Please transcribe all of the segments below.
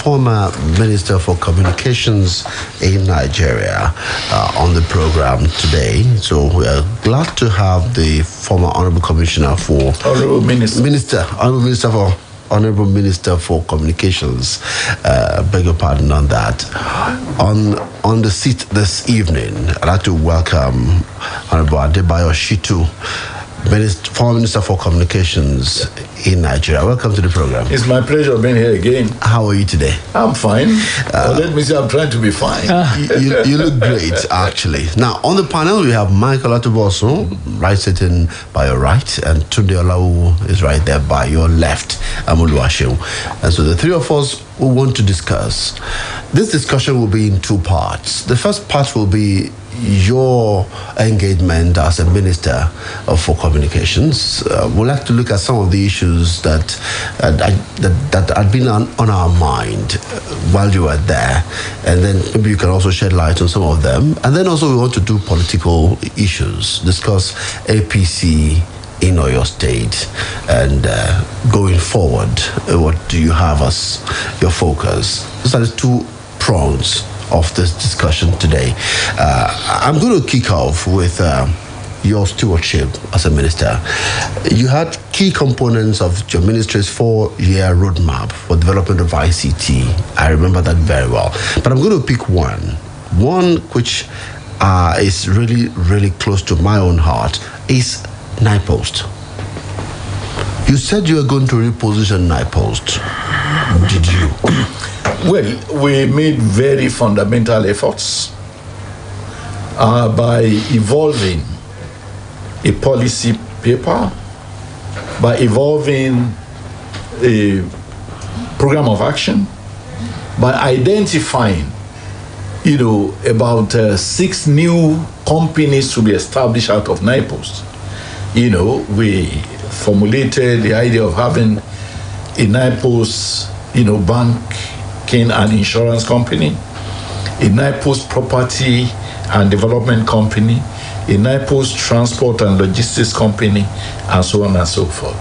former Minister for Communications in Nigeria, on the program today. So we are glad to have the former Honorable Commissioner for... Honorable Minister. Honorable Minister for Communications, beg your pardon on that. On the seat this evening, I'd like to welcome Honorable Adebayo Shitu, former Minister for Communications in Nigeria. Welcome to the program. It's my pleasure being here again. How are you today? I'm fine. Let me say I'm trying to be fine. You look great, actually. Now, on the panel, we have Michael Olatunbosun, right sitting by your right, and Tunde Olawowu is right there by your left. I'm Oluwaseun. And so the three of us will want to discuss. This discussion will be in two parts. The first part will be your engagement as a Minister for Communications. We'll have to look at some of the issues that had been on our mind while you were there, and then maybe you can also shed light on some of them. And then also we want to do political issues, discuss APC in Oyo State, and going forward, what do you have as your focus? Those are the two prongs of this discussion today. I'm going to kick off with your stewardship as a minister. You had key components of your ministry's 4-year roadmap for development of ICT. I remember that very well. But I'm going to pick one which is really, really close to my own heart, is NIPOST. You said you were going to reposition NIPOST. Did you? Well, we made very fundamental efforts by evolving a policy paper, by evolving a program of action, by identifying, about 6 new companies to be established out of NIPOST. We formulated the idea of having a NIPOST, banking and insurance company, a NIPOST property and development company, a NIPOST transport and logistics company, and so on and so forth.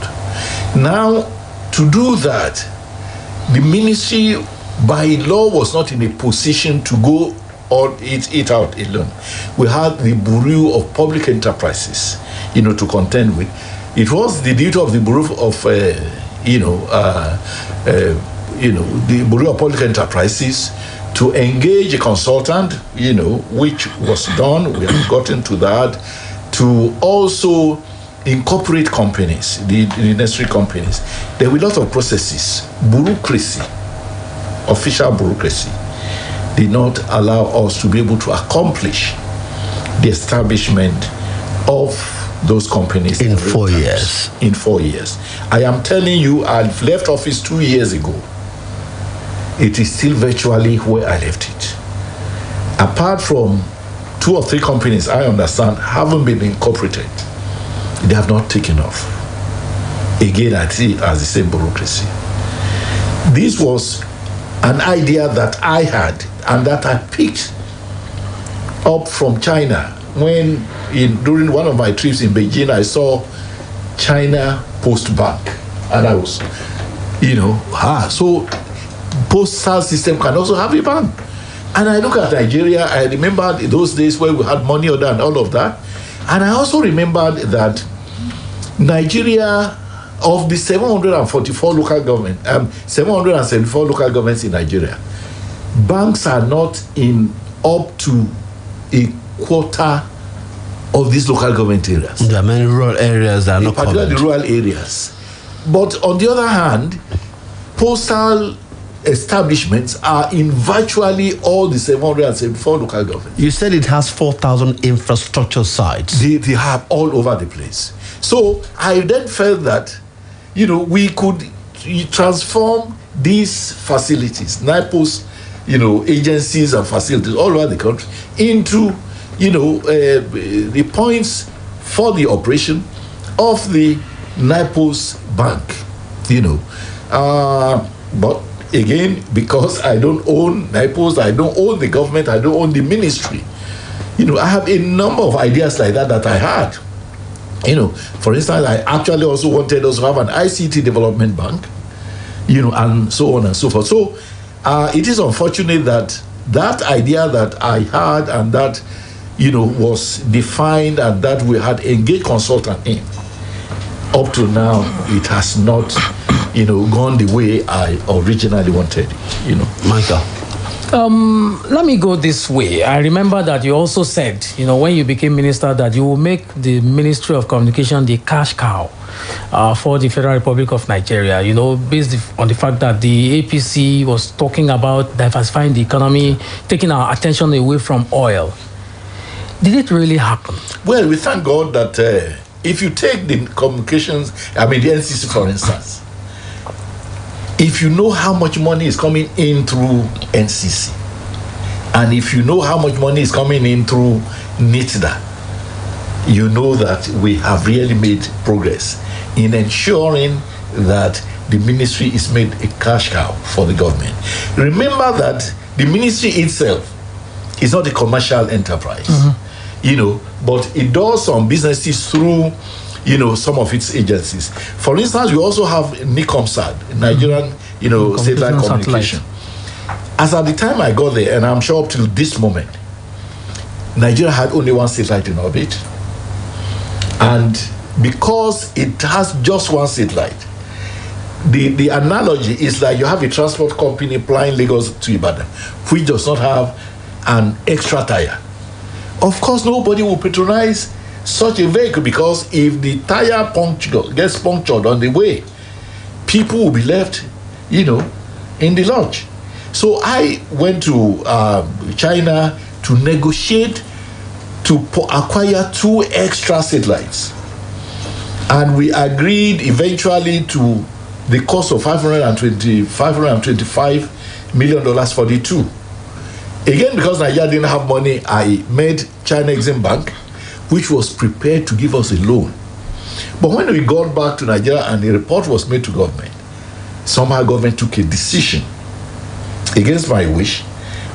Now, to do that, the ministry by law was not in a position to go on it out alone. We had the Bureau of Public Enterprises, to contend with. It was the duty of the Bureau of, the Bureau of Public Enterprises to engage a consultant, which was done. We have gotten to that, to also incorporate companies, the necessary companies. There were a lot of processes. Bureaucracy, official bureaucracy, did not allow us to be able to accomplish the establishment of those companies in 4 years. In 4 years. I am telling you, I've left office 2 years ago. It is still virtually where I left it. Apart from 2 or 3 companies, I understand, haven't been incorporated. They have not taken off. Again, I see it as the same bureaucracy. This was an idea that I had and that I picked up from China. When during one of my trips in Beijing, I saw China Post Bank, and I was, so postal system can also have a bank. And I look at Nigeria. I remember those days where we had money order and all of that, and I also remembered that Nigeria, of the 774 local government, 774 local governments in Nigeria, banks are not in up to a quarter of these local government areas. There are many rural areas that are not covered. Particularly the rural areas. But on the other hand, postal establishments are in virtually all the 774 local governments. You said it has 4,000 infrastructure sites. They have all over the place. So I then felt that, we could transform these facilities, NIPOST, agencies and facilities all over the country into, the points for the operation of the NIPOST bank, But again, because I don't own NIPOST, I don't own the government, I don't own the ministry, I have a number of ideas like that I had. For instance, I actually also wanted us to have an ICT development bank, and so on and so forth. So it is unfortunate that that idea that I had and that, was defined and that we had engaged consultant in, up to now, it has not, gone the way I originally wanted, Michael. Let me go this way. I remember that you also said, when you became minister, that you will make the Ministry of Communication the cash cow for the Federal Republic of Nigeria, based on the fact that the APC was talking about diversifying the economy, taking our attention away from oil. Did it really happen? Well, we thank God that if you take the communications, the NCC, for instance, if you know how much money is coming in through NCC, and if you know how much money is coming in through NITDA, you know that we have really made progress in ensuring that the ministry is made a cash cow for the government. Remember that the ministry itself is not a commercial enterprise, but it does some businesses through some of its agencies. For instance, we also have NICOMSAT, Nigerian, satellite communication. As at the time I got there, and I'm sure up till this moment, Nigeria had only one satellite in orbit. And because it has just one satellite, the analogy is like you have a transport company flying Lagos to Ibadan, which does not have an extra tire. Of course, nobody will patronize such a vehicle, because if the tire gets punctured on the way, people will be left, in the lodge. So I went to China to negotiate to acquire 2 extra satellites, and we agreed eventually to the cost of $525 million for the 2. Again, because Nigeria didn't have money, I made China Exim Bank, which was prepared to give us a loan. But when we got back to Nigeria and the report was made to government, somehow government took a decision against my wish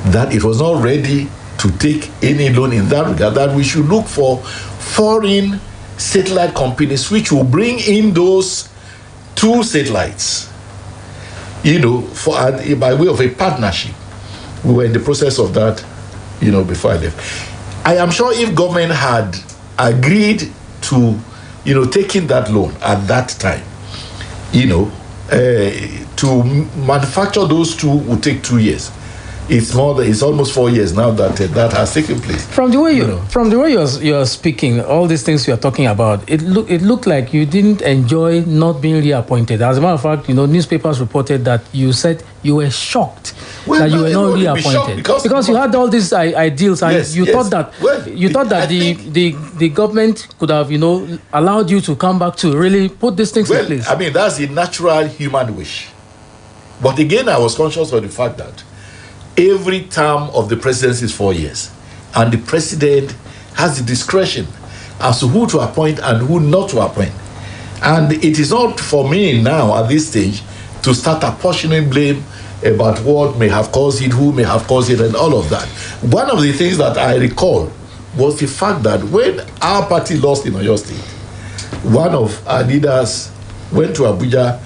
that it was not ready to take any loan in that regard, that we should look for foreign satellite companies which will bring in those 2 satellites, by way of a partnership. We were in the process of that, before I left. I am sure if government had agreed to, taking that loan at that time, to manufacture those 2 would take 2 years. It's almost 4 years now that that has taken place. From the way you're speaking, all these things you're talking about, it looked like you didn't enjoy not being reappointed. As a matter of fact, newspapers reported that you said you were shocked that you were not reappointed because you had all these ideals, and yes, you thought that the government could have allowed you to come back to really put these things in place. That's the natural human wish. But again, I was conscious of the fact that every term of the presidency is 4 years, and the president has the discretion as to who to appoint and who not to appoint. And it is not for me now at this stage to start apportioning blame about what may have caused it, who may have caused it, and all of that. One of the things that I recall was the fact that when our party lost in Oyo State, one of our leaders went to Abuja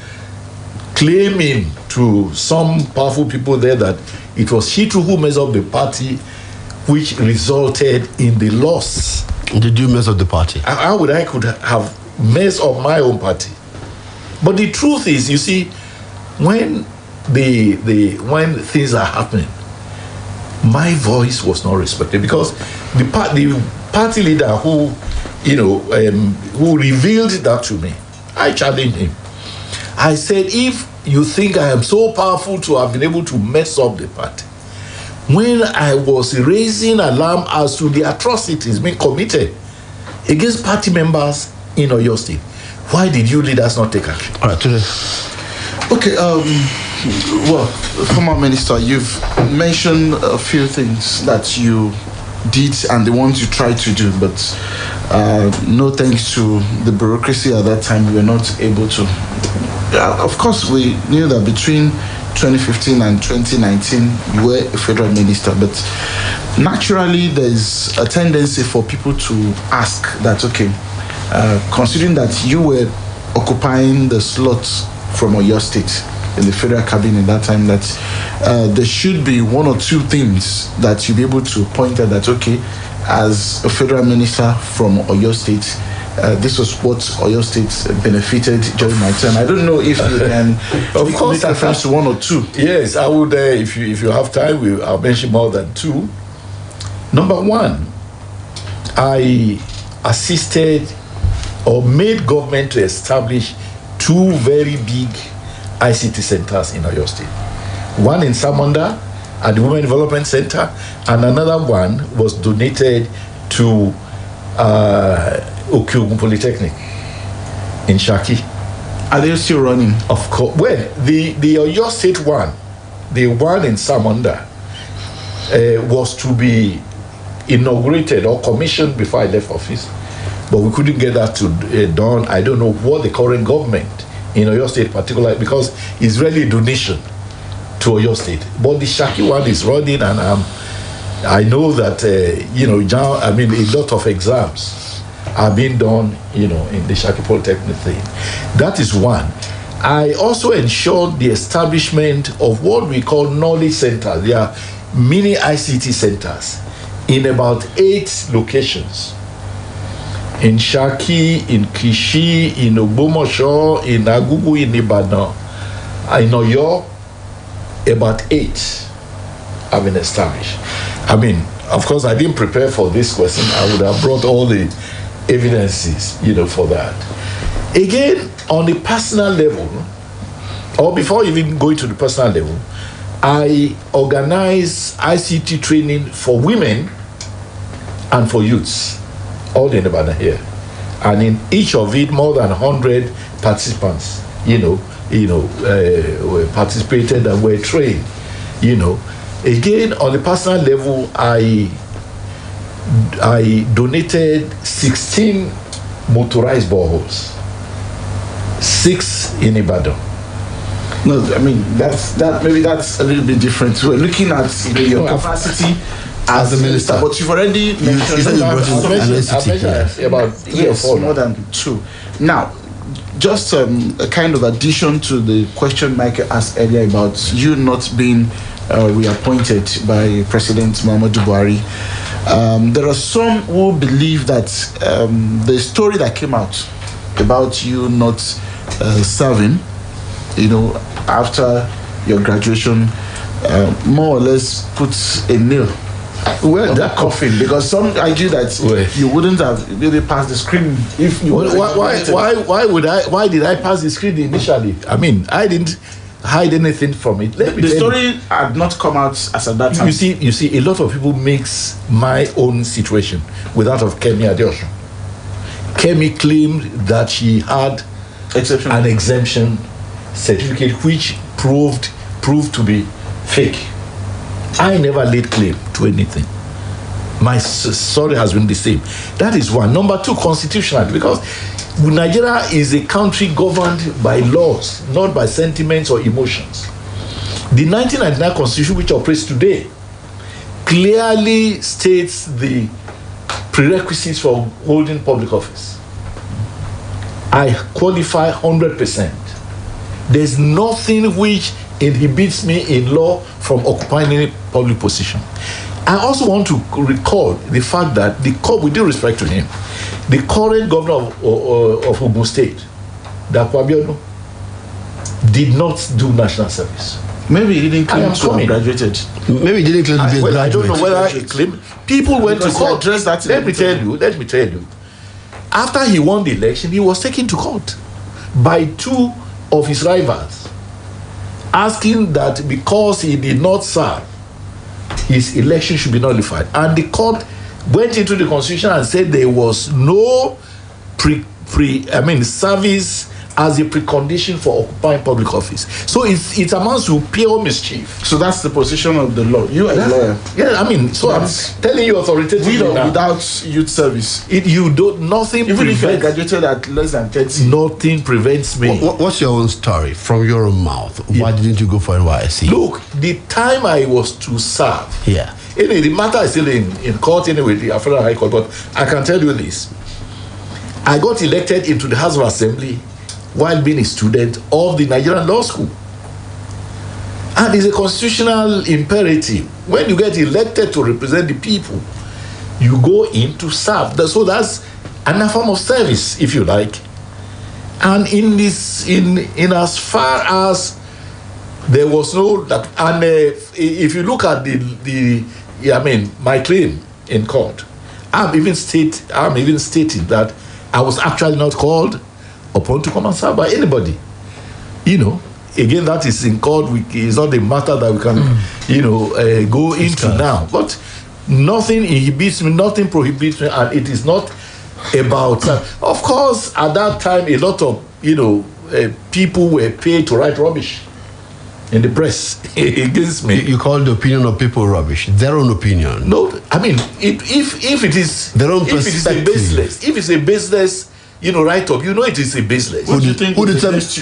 claiming to some powerful people there that it was she who messed up the party, which resulted in the loss. Did you mess up the party? How would I could have messed up my own party? But the truth is, you see, when when things are happening, my voice was not respected, because the party leader who revealed that to me, I challenged him. I said, if you think I am so powerful to have been able to mess up the party, when I was raising alarm as to the atrocities being committed against party members in Oyo State, why did you leaders not take action? All right, Tunde. Okay, well, former minister, you've mentioned a few things that you did and the ones you tried to do, but no thanks to the bureaucracy at that time, we were not able to. Of course, we knew that between 2015 and 2019, you were a federal minister, but naturally, there's a tendency for people to ask that, okay, considering that you were occupying the slots from Oyo State, in the federal cabinet that time, that there should be one or two things that you'll be able to point at that, okay, as a federal minister from Oyo State, this was what Oyo State benefited during my term. I don't know if you can of course, make reference to one or two. Yes, I would. If you have time, I'll mention more than two. Number one, I assisted or made government to establish two very big ICT centers in Oyo State. One in Samonda at the Women Development Center, and another one was donated to Okyogun Polytechnic in Shaki. Are they still running? Of course. Well, the Oyo State one, the one in Samonda, was to be inaugurated or commissioned before I left office, but we couldn't get that to done. I don't know what the current government in Oyo State particularly, because it's really a donation to Oyo State. But the Shaki one is running, and I know that a lot of exams are being done, in the Shaki Polytechnic thing. That is one. I also ensured the establishment of what we call knowledge centers. They are mini ICT centers in about 8 locations. In Shaki, in Kishi, in Ogbomoso, in Agugu, in Ibadan, in Oyo, about 8 have been established. Of course, I didn't prepare for this question. I would have brought all the evidences, for that. Again, on the personal level, or before even going to the personal level, I organize ICT training for women and for youths, all in Ibadan here. And in each of it, more than 100 participants, participated and were trained, Again, on the personal level, I donated 16 motorized boreholes, 6 in Ibadan. No, maybe that's a little bit different. We're looking at your capacity as a minister, but you've already mentioned about 3 or 4, more than 2. Now, just a kind of addition to the question Michael asked earlier about you not being reappointed by President Muhammadu Buhari. There are some who believe that the story that came out about you not serving, after your graduation, more or less puts a nail on that coffin, because some argue that you wouldn't have really passed the screening if you. Why did I pass the screening initially? I didn't hide anything from it. The story had not come out as at that time. You see, a lot of people mix my own situation with that of Kemi Adeosun. Kemi claimed that she had an exemption certificate which proved to be fake. I never laid claim to anything. My story has been the same. That is one. Number 2, constitutional, because Nigeria is a country governed by laws, not by sentiments or emotions. The 1999 Constitution, which operates today, clearly states the prerequisites for holding public office. I qualify 100%. There's nothing which inhibits me in law from occupying any public position. I also want to recall the fact that with due respect to him, the current governor of Ogun State, Dapo Abiodun, did not do national service. Maybe he didn't claim to have graduated. Maybe he didn't claim to be a graduate. I don't know whether he claimed. People went to court. Let me tell you. After he won the election, he was taken to court by 2 of his rivals, asking that because he did not serve, his election should be nullified. And the court went into the constitution and said there was no service as a precondition for occupying public office. So it amounts to pure mischief. So that's the position of the law. You as a lawyer. Yeah, I'm telling you authoritatively now. Without youth service. Nothing even prevents, if you graduated at less than 30. Nothing prevents me. What's your own story from your own mouth? Why didn't you go for NYSC? Look, the time I was to serve. Yeah. Anyway, the matter is still in court anyway, the Federal High Court, but I can tell you this. I got elected into the House of Assembly while being a student of the Nigerian Law School. And it's a constitutional imperative. When you get elected to represent the people, you go in to serve. So that's another form of service, if you like. And in as far as there was no that, and if you look at my claim in court, I'm even stating that I was actually not called upon to come and serve by anybody. Again, that is in court. It's not a matter that we can, go into now. But nothing inhibits me, nothing prohibits me, and it is not about. Of course, at that time, a lot of people were paid to write rubbish in the press against me. You call the opinion of people rubbish. Their own opinion. No, I mean, if it is their own perspective. If it's a baseless, write up. It is a baseless. What do you think? Who determines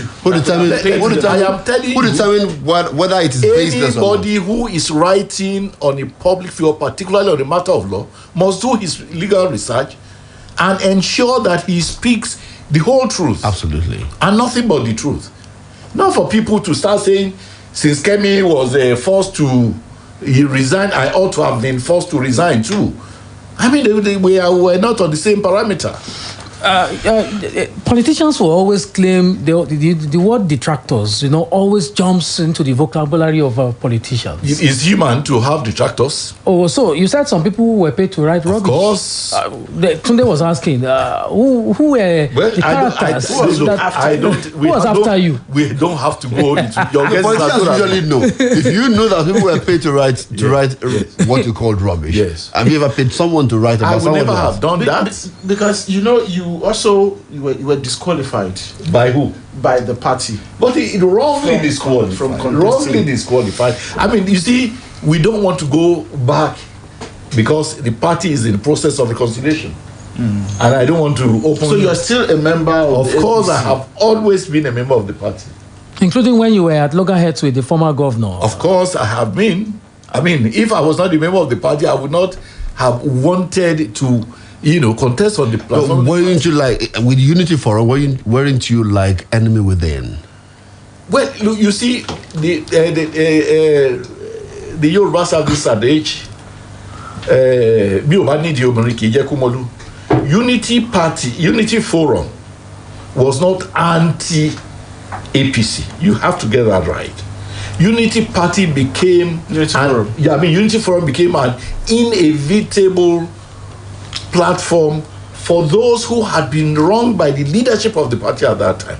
whether it is baseless or not? Anybody who is writing on a public field, particularly on a matter of law, must do his legal research and ensure that he speaks the whole truth. Absolutely. And nothing but the truth. Not for people to start saying, since Kemi was forced to resign, I ought to have been forced to resign too. I mean, we were not on the same parameter. Politicians will always claim the word detractors, always jumps into the vocabulary of politicians. It's human to have detractors. Oh, so you said some people were paid to write rubbish. Of course. Tunde was asking, who were the characters? Who was after you? We don't have to go into your guesses. Politicians usually know. If you know that people were paid to write what you called rubbish, yes. Have you ever paid someone to write about someone else? I would never have done that. Because you were disqualified. By who? By the party. But it wrongly disqualified. Wrongly disqualified. I mean, you see, we don't want to go back because the party is in the process of reconciliation. And I don't want to open. So you are still a member of the course, I have always been a member of the party. Including when you were at loggerheads with the former governor. Of course, I have been. I mean, if I was not a member of the party, I would not have wanted to contest on the platform. But weren't you with Unity Forum? Weren't you like enemy within? Well, look, you see, the Yoruba have this adage. Unity Forum was not anti-APC. You have to get that right. Unity Party became Unity Forum became an inevitable platform for those who had been wronged by the leadership of the party at that time.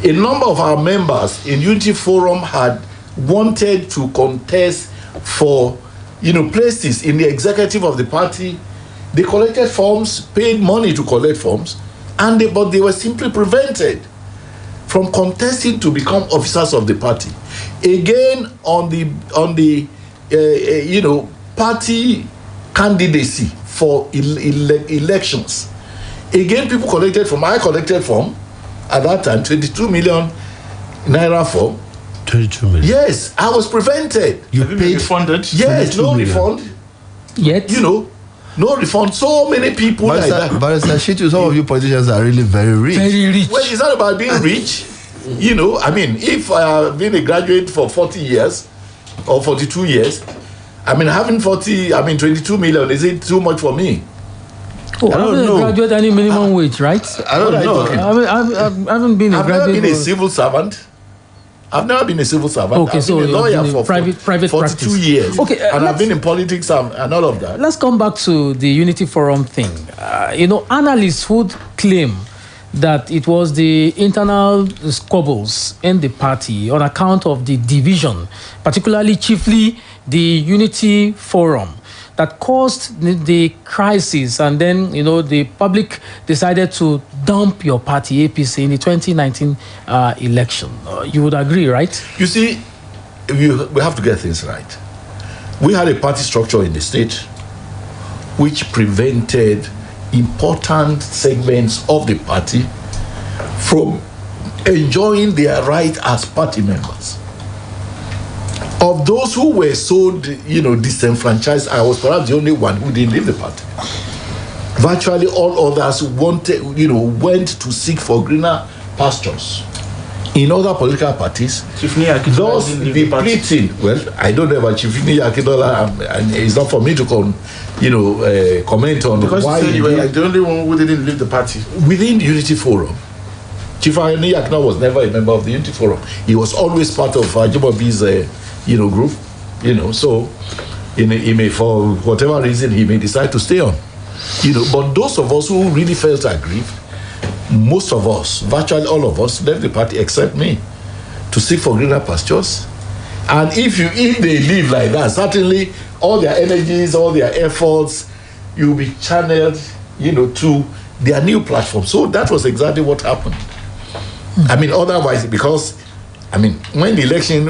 A number of our members in Unity Forum had wanted to contest for places in the executive of the party. They collected forms, paid money to collect forms, but they were simply prevented from contesting to become officers of the party. Again, on the party candidacy for elections. Again, people collected form. I collected form at that time, 22 million naira form. 22 million? Yes, I was prevented. You paid funded? Yes, no refund. Yet? No refund. So many people like that. But some of you politicians are really very rich. Very rich. Well, it's not about being rich. I mean, if I have been a graduate for 40 years or 42 years, I mean, having 22 million, is it too much for me? Oh, I don't know. Graduate any minimum wage, right? I don't know. I haven't been a graduate. I've never been a civil servant. Okay, I've been a lawyer for private 42 practice. years. Okay, and I've been in politics and all of that. Let's come back to the Unity Forum thing. Analysts would claim that it was the internal squabbles in the party on account of the division, particularly chiefly the Unity Forum, that caused the crisis, and then the public decided to dump your party APC in the 2019 election. You would agree, right? You see, we have to get things right. We had a party structure in the state which prevented important segments of the party from enjoying their right as party members. Of those who were so, disenfranchised, I was perhaps the only one who didn't leave the party. Virtually all others went to seek for greener pastures in other political parties, Chief Akinola thus didn't leave the party. depleting. Well, I don't know about Chief Akinola, and it's not for me to comment on Because why you said you were he- like the only one who didn't leave the party. within Unity Forum. Chief Akinola was never a member of the Unity Forum. He was always part of Ajimobi's, group. So he may, for whatever reason, he may decide to stay on. But those of us who really felt aggrieved, most of us, virtually all of us, left the party except me to seek for greener pastures. And if they live like that, certainly all their energies, all their efforts, you'll be channeled, to their new platform. So that was exactly what happened. Otherwise, because, when the election,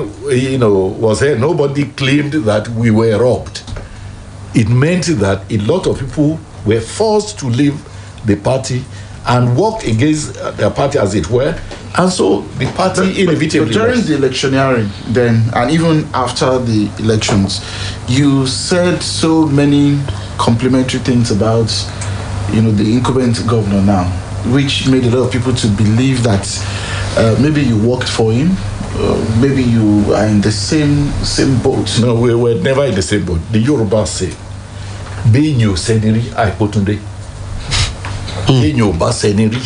was held, nobody claimed that we were robbed. It meant that a lot of people were forced to leave the party and worked against their party, as it were. And so the party inevitably But during the electioneering then, and even after the elections, you said so many complimentary things about, the incumbent governor now, which made a lot of people to believe that maybe you worked for him, maybe you are in the same boat. No, we were never in the same boat. The Yoruba say, "Benyo seniri aipotunde." Benyo ba seniri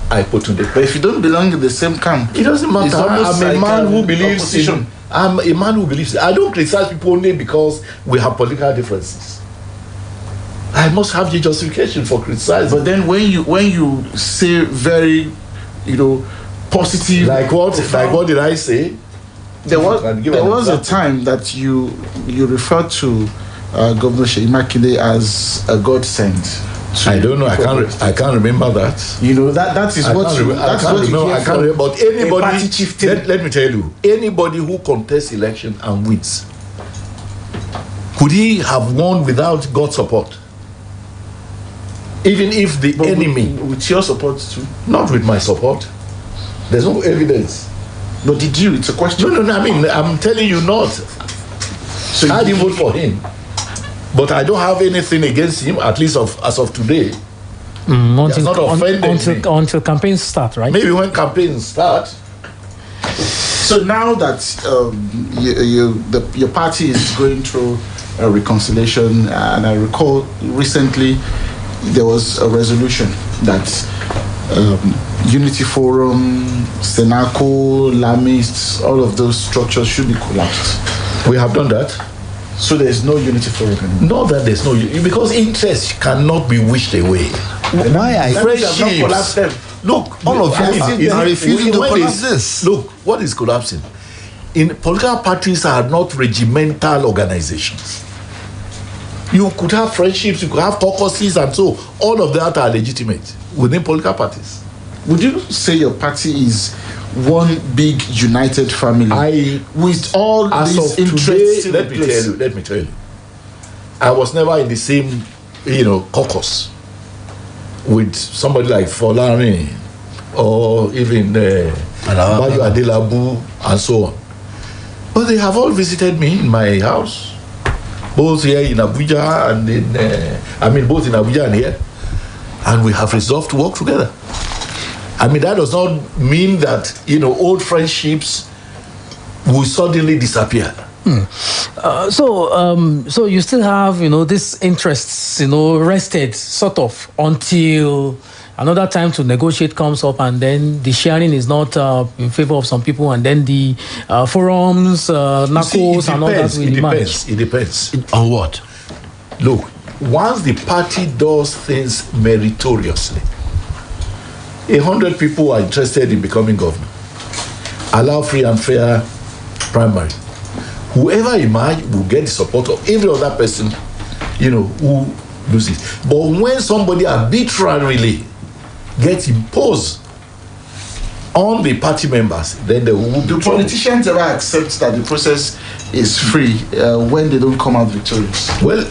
aipotunde. But if you don't belong in the same camp, It doesn't matter. it's almost I'm a like man who an believes opposition. I'm a man who believes. I don't criticize people only because we have political differences. I must have the justification for criticizing. But then when you say very, positive, Like what did I say? there was Can give there an was a example? time that you referred to Governor Seyi Makinde as a godsend. I don't know. I can't remember that. That is what you I can't remember. I can't remember. But party anybody, chieftain. let me tell you, anybody who contests election and wins, could he have won without God's support? Even if the But enemy, with your support too. not with my support, there's no evidence. But did you? It's a question. No. I'm telling you not. So I you didn't vote for him, but I don't have anything against him. At least as of today. not offended me. Until campaigns start, right? Maybe when campaigns start. So now that your party is going through a reconciliation, and I recall recently there was a resolution that Unity Forum, Senaco, Lamists, all of those structures should be collapsed. We have done that. So there is no Unity Forum anymore. Not that there's no, because interest cannot be wished away. Why are That means you have not collapsed them. Look, all of you are refusing to when collapse is- this? Look, what is collapsing? Political parties are not regimental organizations. You could have friendships, you could have caucuses, and so all of that are legitimate within political parties. Would you say your party is one big united family with all As these of interests today, in place? let me tell you, I was never in the same, caucus with somebody like Folari or even Bayo Adelabu and so on. But they have all visited me in my house, both here in Abuja and both in Abuja and here, and we have resolved to work together. That does not mean that old friendships will suddenly disappear. So you still have these interests rested sort of until another time to negotiate comes up, and then the sharing is not in favor of some people, and then the forums, NACOs, and all that will emerge. It depends. On what? Look, once the party does things meritoriously, 100 people are interested in becoming governor. Allow free and fair primary. Whoever emerge will get the support of every other person, who loses. But when somebody arbitrarily gets imposed on the party members, then they will be Do politicians ever accept that the process is free when they don't come out victorious? Well,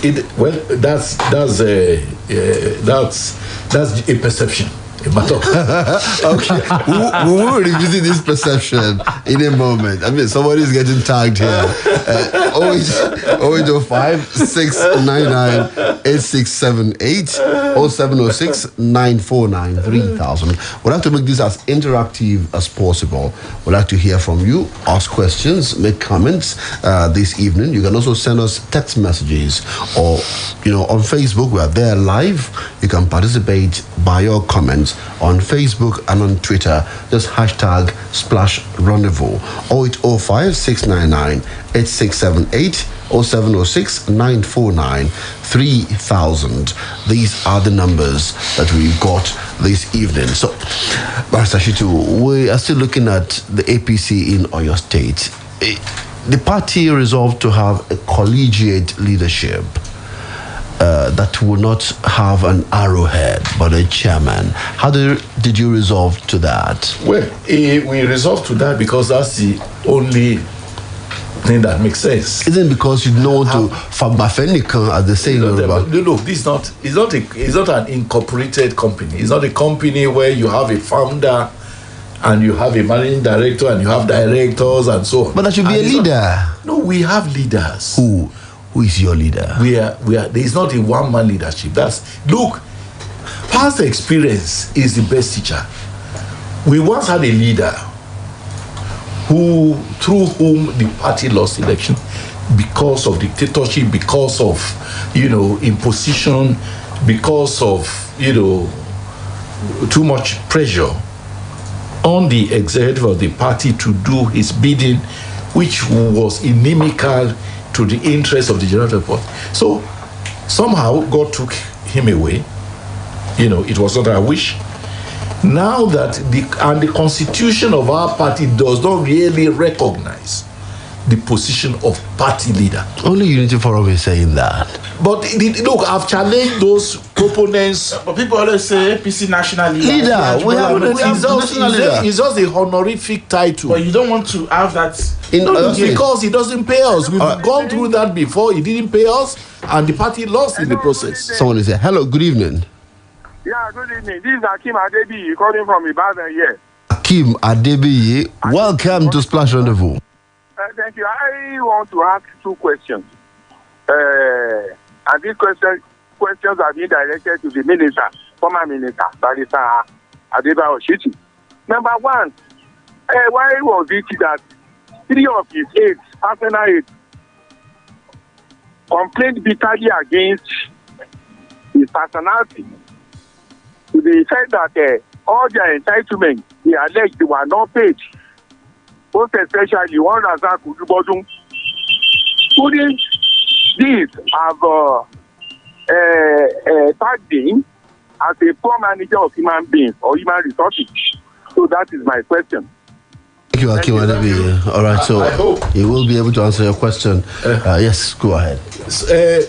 that's a perception. Okay, we will revisit this perception in a moment. I mean, somebody's getting tagged here. 0805 699 8678 0706 949 3000. We'd like to make this as interactive as possible. We'd like to hear from you, ask questions, make comments this evening. You can also send us text messages or, on Facebook. We are there live. You can participate by your comments on Facebook and on Twitter. Just hashtag Splash Rendezvous. 0805 699 8678 0706 949 3000. These are the numbers that we've got this evening. So, Barrister Shitu, we are still looking at the APC in Oyo State. The party resolved to have a collegiate leadership that will not have an arrowhead but a chairman. How did you resolve to that? Well, we resolved to that because that's the only thing that makes sense. Isn't it because you know to Fabafenikan, as they say? Look, this is not. It's not an incorporated company. It's not a company where you have a founder and you have a managing director and you have directors and so on. But that should be a leader. No, we have leaders. Who is your leader? We are. There is not a one-man leadership. Look, past experience is the best teacher. We once had a leader through whom the party lost election because of dictatorship, because of imposition, because of too much pressure on the executive of the party to do his bidding, which was inimical to the interests of the general party. So somehow God took him away. It was not our wish. Now that the constitution of our party does not really recognize the position of party leader. Only Unity Forum is saying that. But look, I've challenged those proponents. But people always say APC national leader. It's just a honorific title. But you don't want to have that. Because it doesn't pay us. We've gone through that before. It didn't pay us, and the party lost in the process. Someone is here. Hello, good evening. Yeah, good evening. This is Akim Adebiyi calling from Ibadan here. Akim Adebiyi, welcome to Splash Rendezvous. Thank you. I want to ask two questions. And these questions are being directed to the minister, former minister, Barrister Adebayo. Number one, why was it that 3 of his aides, personal aides, complained bitterly against his personality to the effect that all their entitlements, they alleged, they were not paid. Most especially one Razak Oluwaseun. Couldn't this have tagged him as a poor manager of human beings or human resources? So that is my question. Thank you, Akim Adebiyi. All right, so you will be able to answer your question. Yes, go ahead.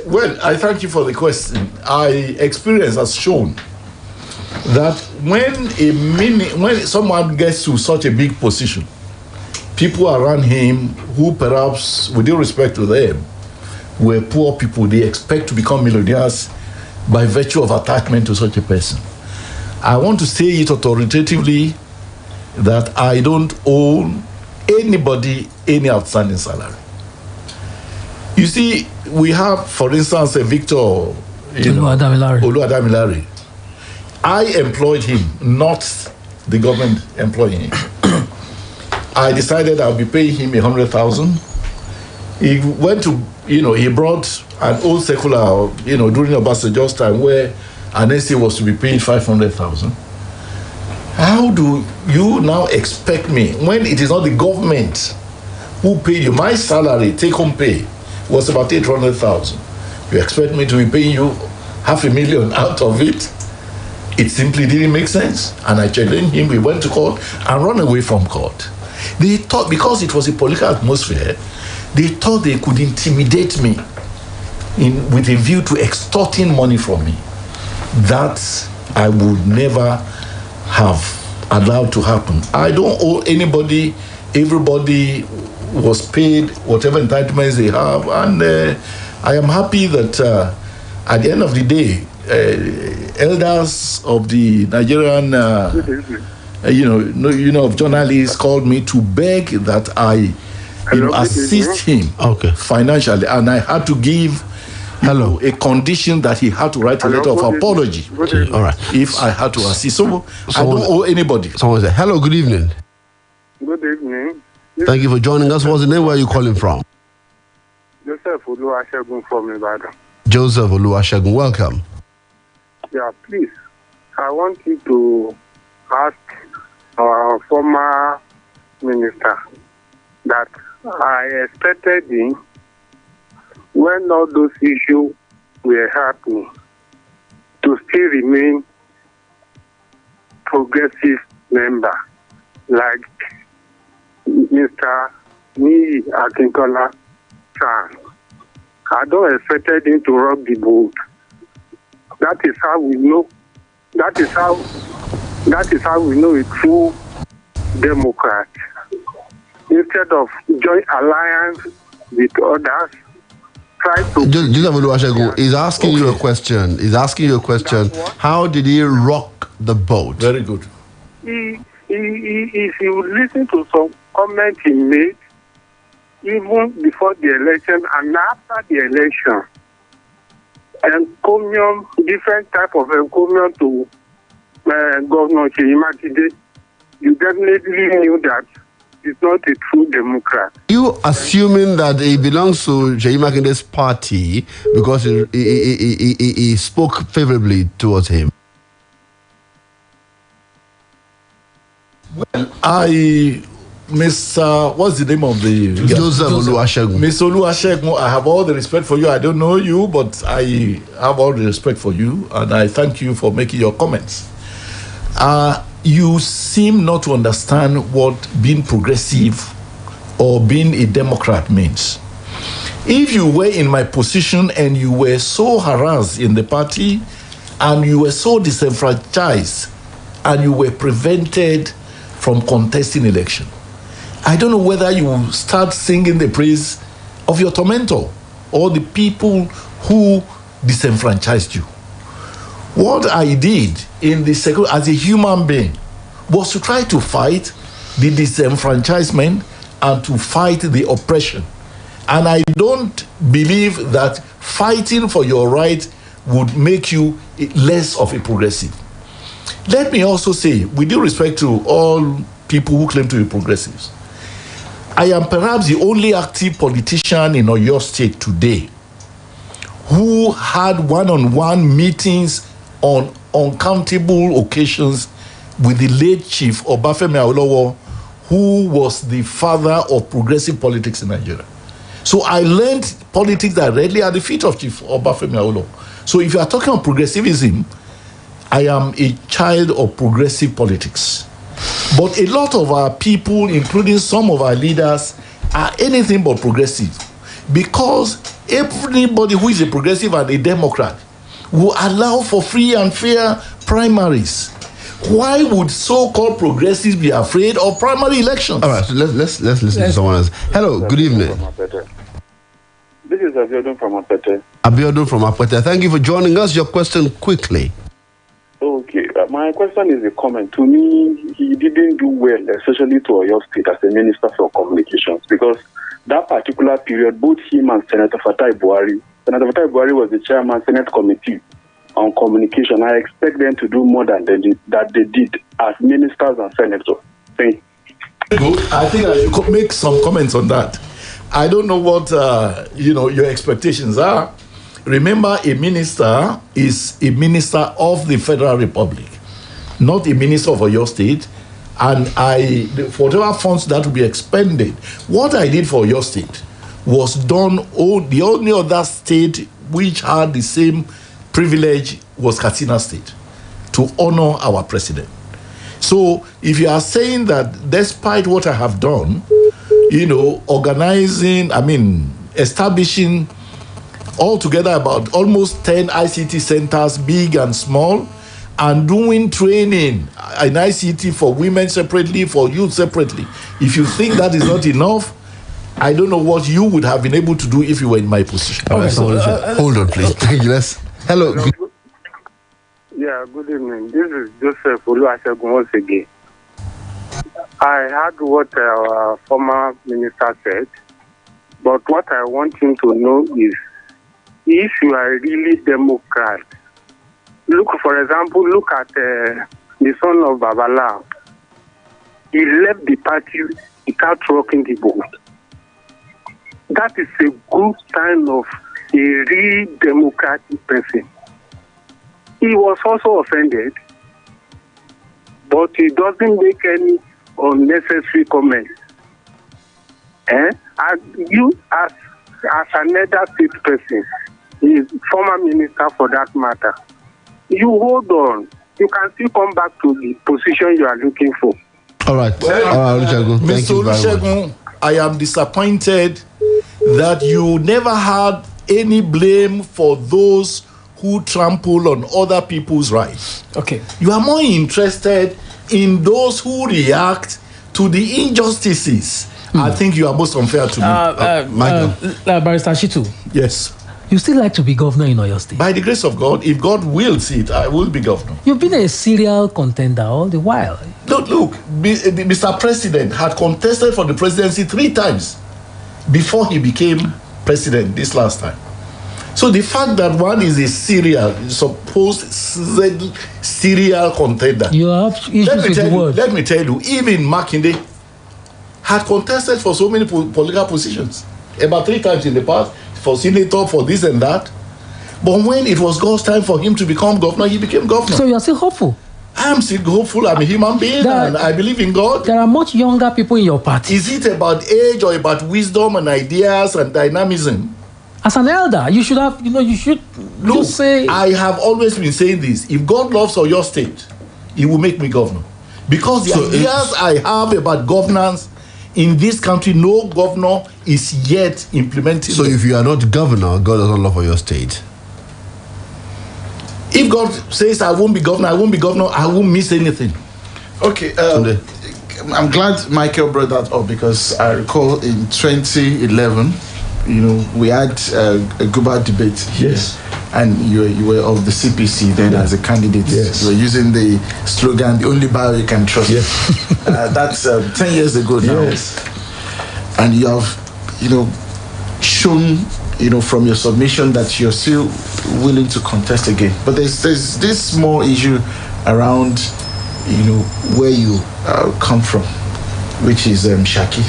Well, I thank you for the question. Experience has shown that when someone gets to such a big position, people around him who perhaps, with due respect to them, were poor people, they expect to become millionaires by virtue of attachment to such a person. I want to say it authoritatively that I don't owe anybody any outstanding salary. You see, we have, for instance, a Victor Oluwadamilare. I employed him, not the government employing him. I decided I'll be paying him 100,000. He went to, he brought an old circular, during Obasanjo's time where an essay was to be paid 500,000. How do you now expect me, when it is not the government who paid you? My salary, take-home pay, was about 800,000. You expect me to be paying you 500,000 out of it? It simply didn't make sense. And I challenged him. We went to court and ran away from court. They thought, because it was a political atmosphere, they thought they could intimidate me with a view to extorting money from me. That I would never have allowed to happen. I don't owe anybody. Everybody was paid whatever entitlements they have, and I am happy that at the end of the day, elders of the Nigerian, of journalists called me to beg that I assist him financially, and I had to give a condition that he had to write a letter of apology. All right. If I had to assist, so I don't owe anybody. Someone said, "Hello, good evening." Good evening. Thank you for joining us. What's the name? Where are you calling from? Joseph Oluwaseun from Ibadan. Joseph Oluwaseun, welcome. Yeah, please. I want you to ask our former minister that I expected him, when all those issues were happening, to still remain progressive member, like Mr. Akinola. I don't expect him to rock the boat. That is how we know. That is how we know a true Democrat. Instead of joint alliance with others, try to. Joseph Oluwaseun is asking you a question. He's asking you a question. How did he rock the boat? Very good. If you listen to some comments he made, even before the election and after the election, encomium, different type of encomium to Governor Sheyi, you definitely knew that he's not a true Democrat. You assuming that he belongs to Sheyi Makinde's party because he spoke favorably towards him? Well, what's the name of the Joseph Oluwaseun. Mr. Oluwaseun, I have all the respect for you. I don't know you, but I have all the respect for you, and I thank you for making your comments. You seem not to understand what being progressive or being a Democrat means. If you were in my position and you were so harassed in the party and you were so disenfranchised and you were prevented from contesting election, I don't know whether you will start singing the praise of your tormentor or the people who disenfranchised you. What I did in the second as a human being was to try to fight the disenfranchisement and to fight the oppression. And I don't believe that fighting for your right would make you less of a progressive. Let me also say, with due respect to all people who claim to be progressives, I am perhaps the only active politician in Oyo State today who had one-on-one meetings on uncountable occasions with the late Chief Obafemi Awolowo, who was the father of progressive politics in Nigeria. So I learned politics directly at the feet of Chief Obafemi Awolowo. So if you are talking about progressivism, I am a child of progressive politics. But a lot of our people, including some of our leaders, are anything but progressive, because everybody who is a progressive and a Democrat will allow for free and fair primaries. Why would so-called progressives be afraid of primary elections? All right, so let's listen to someone else. Hello, good evening. This is Abiodun from Apete. Abiodun from Apete. Thank you for joining us. Your question quickly. Okay, my question is a comment. To me, he didn't do well, especially to Oyo State as a Minister for Communications, because that particular period, both him and Senator Fatai Buhari was the chairman of Senate Committee on Communication. I expect them to do more than they did as ministers and senators. Thank you. Good. I think I should make some comments on that. I don't know what your expectations are. Remember, a minister is a minister of the Federal Republic, not a minister of your state. And for whatever funds that will be expended, what I did for your state was done. The only other state which had the same privilege was Katsina State, to honor our president. So if you are saying that despite what I have done, establishing altogether about almost 10 ICT centers, big and small, and doing training in ICT for women separately, for youth separately. If you think that is not enough, I don't know what you would have been able to do if you were in my position. Hold on, please. Hello. good evening. This is Joseph Oluwaseun once again. I heard what our former minister said, but what I want him to know is, if you are really Democrat, look, for example, look at the son of Babala. He left the party without rocking the boat. That is a good sign of a real democratic person. He was also offended, but he doesn't make any unnecessary comments. And you, as another state person, is former minister for that matter, you hold on. You can still come back to the position you are looking for. All right. Olusegun, thank you very much. I am disappointed that you never had any blame for those who trample on other people's rights. Okay. You are more interested in those who react to the injustices. I think you are most unfair to me. Barrister Shitu. Yes. You still like to be governor in Oyo State? By the grace of God, if God wills it, I will be governor. You've been a serial contender all the while. Look, Mr. President had contested for the presidency 3 times before he became president this last time. So the fact that one is a supposed serial contender. You have issues with the word. Let me tell you, even Makinde had contested for so many political positions. About 3 times in the past, for senator, for this and that. But when it was God's time for him to become governor, he became governor. So you are still hopeful? I am still hopeful. I'm a human being and I believe in God. There are much younger people in your party. Is it about age or about wisdom and ideas and dynamism? As an elder, you should have, you should just say... I have always been saying this. If God loves Oyo State, he will make me governor. Because the ideas I have about governance in this country, no governor is yet implementing. So if you are not governor, God doesn't love Oyo State. If God says I won't be governor, I won't miss anything. Okay, I'm glad Michael brought that up, because I recall in 2011, we had a Guba debate here. Yes. And you were of the CPC then as a candidate. Yes. You were using the slogan, the only bio you can trust. Yes. That's 10 years ago now. Yes. And you have, shown, from your submission that you're still willing to contest again. But there's this small issue around, where you come from, which is Shaki.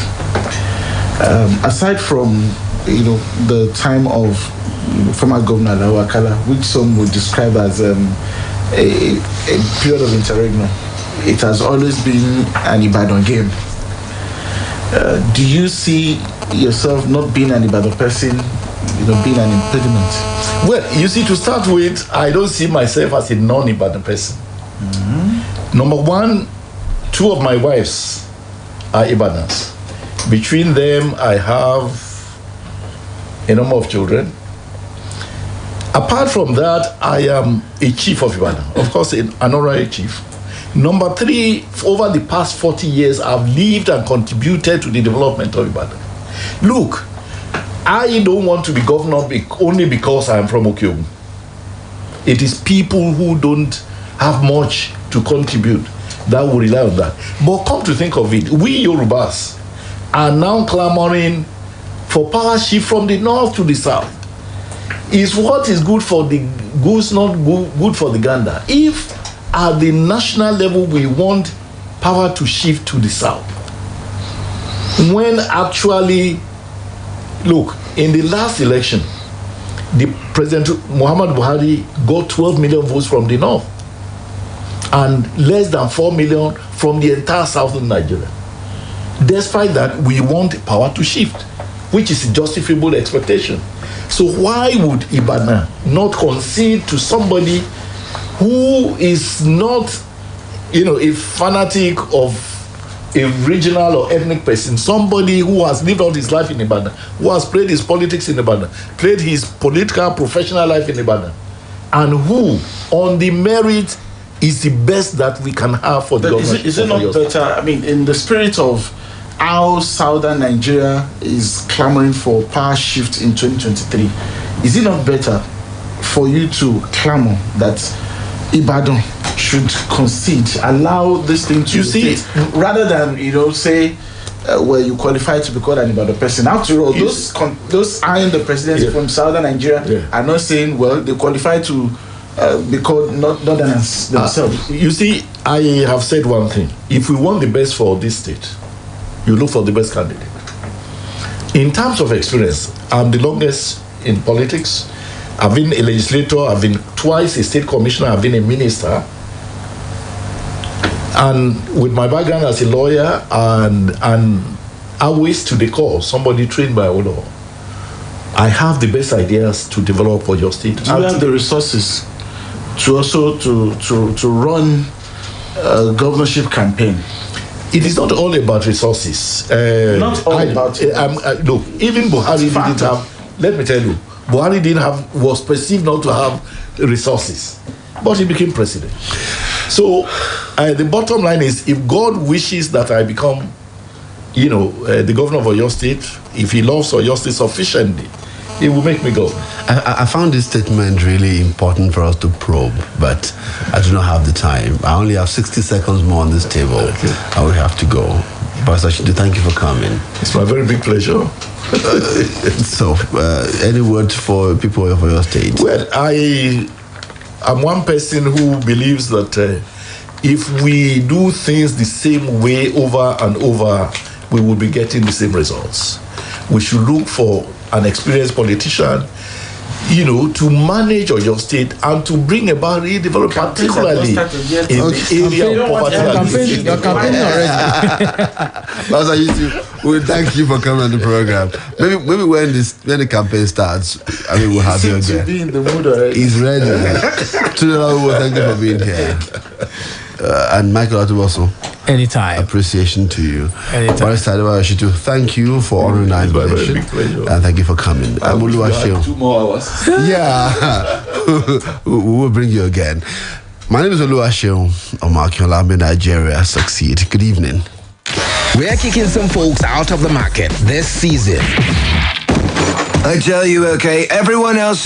Aside from, the time of former governor Lawakala, which some would describe as a period of interregnum, it has always been an Ibadan game. Do you see yourself not being an Ibadan person, being an impediment? Well, you see, to start with, I don't see myself as a non-Ibadan person. Mm-hmm. Number one, 2 of my wives are Ibadans. Between them, I have a number of children. Apart from that, I am a chief of Ibadan. Of course, an honorary chief. Number 3, over the past 40 years, I've lived and contributed to the development of Ibadan. Look, I don't want to be governor only because I am from Okiogun. It is people who don't have much to contribute that will rely on that. But come to think of it, we Yorubas are now clamoring for power shift from the north to the south. Is what is good for the goose not good for the gander? If at the national level we want power to shift to the south, when actually, look, in the last election, the President Muhammad Buhari got 12 million votes from the north and less than 4 million from the entire southern Nigeria. Despite that, we want power to shift, which is a justifiable expectation. So why would Ibadan not concede to somebody who is not, a fanatic of a regional or ethnic person, somebody who has lived all his life in Ibadan, who has played his politics in Ibadan, played his political, professional life in Ibadan, and who, on the merit, is the best that we can have for the government. Is it not better, in the spirit of how southern Nigeria is clamoring for power shift in 2023, is it not better for you to clamor that Ibadan should concede, allow this thing to rather than say well, you qualify to be called an Ibadan person. After all, those eyeing the presidency from southern Nigeria are not saying, well, they qualify to be called northerners themselves. You see, I have said one thing: if we want the best for this state, you look for the best candidate. In terms of experience, I'm the longest in politics. I've been a legislator, I've been twice a state commissioner, I've been a minister. And with my background as a lawyer and always to the core, somebody trained by Olawowu, I have the best ideas to develop for your state. Do you have the resources to also to run a governorship campaign? It is not all about resources. Not all about it. Look, even Buhari didn't have, let me tell you, Buhari was perceived not to have resources, but he became president. So the bottom line is, if God wishes that I become, the governor of Oyo State, if he loves Oyo State sufficiently, he will make me go. I found this statement really important for us to probe, but I do not have the time. I only have 60 seconds more on this table. Okay. I will have to go. Pastor Tunde, thank you for coming. It's my very big pleasure. So, any words for people of your state? Well, I am one person who believes that if we do things the same way over and over, we will be getting the same results. We should look for an experienced politician, to manage your state and to bring about redevelopment, particularly in the area of poverty. You're campaigning already. Pastor, we thank you for coming on the program. Maybe when the campaign starts, we'll have you again. Be in the mood already. He's ready. Tunde, thank you for being here. And Michael Olatunbosun. Anytime. Appreciation to you. Anytime. Barrister Oluwaseun, thank you for honoring our invitation. And thank you for coming. I'm Oluwaseun. 2 more hours. Yeah. we will bring you again. My name is Oluwaseun. Akinola, Nigeria succeed. Good evening. We're kicking some folks out of the market this season. I tell you, okay, everyone else